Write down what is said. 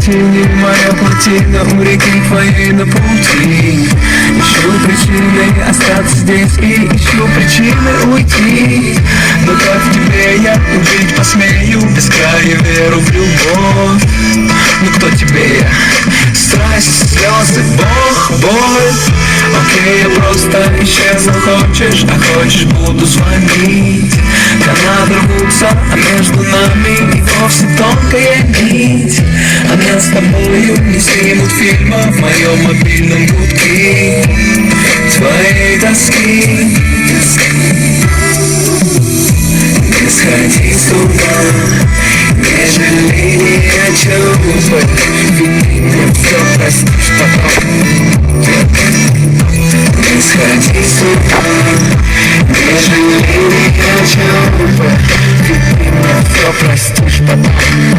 картине моя плотина у реки твоей на пути. Ищу причины остаться здесь и ищу причины уйти. Но как в тебе я убить посмею, без края веру в любовь. Ну кто тебе я? Страсть, слезы, Бог, боль. Окей, я просто исчезну, хочешь, а хочешь буду звонить. Канаты рвутся, а между нами и вовсе тонкая нить. Она с тобою не снимут фильма в моем мобильном гудке твоей тоски. Не сходи с ума, не жалей ни о чем, ведь ты мне все простишь потом. Не сходи с ума, не жалей ни о чем, ведь ты мне все простишь потом.